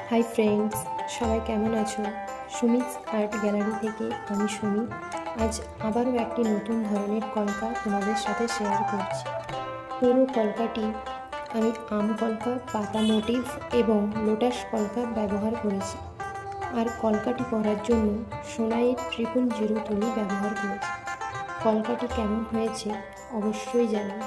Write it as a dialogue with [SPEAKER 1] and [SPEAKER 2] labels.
[SPEAKER 1] Hi friends, সবাই কেমন আছো? সুমিত আর্ট গ্যালারি থেকে আমি সুমি। আজ আবারও একটি নতুন ধরনের কলকা তোমাদের সাথে শেয়ার করছি। পুরো কলকাটি আমি আম কলকা, পাতা মোটিভ এবং লোটাস কলকা ব্যবহার করেছি। আর কলকাটি করার জন্য সোনাইয়ের 000 তুলি ব্যবহার করেছি। কলকাটি কেমন হয়েছে অবশ্যই জানাও।